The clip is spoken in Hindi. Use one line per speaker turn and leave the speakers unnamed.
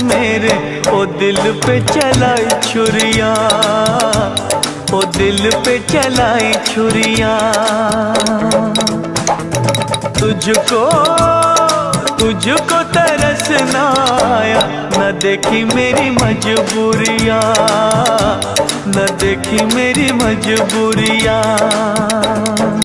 मेरे, ओ दिल पे चलाई छुरियां, ओ दिल पे चलाई छुरियां। तुझको तुझको तरस ना आया, न देखी मेरी मजबूरियां, न देखी मेरी मजबूरियां।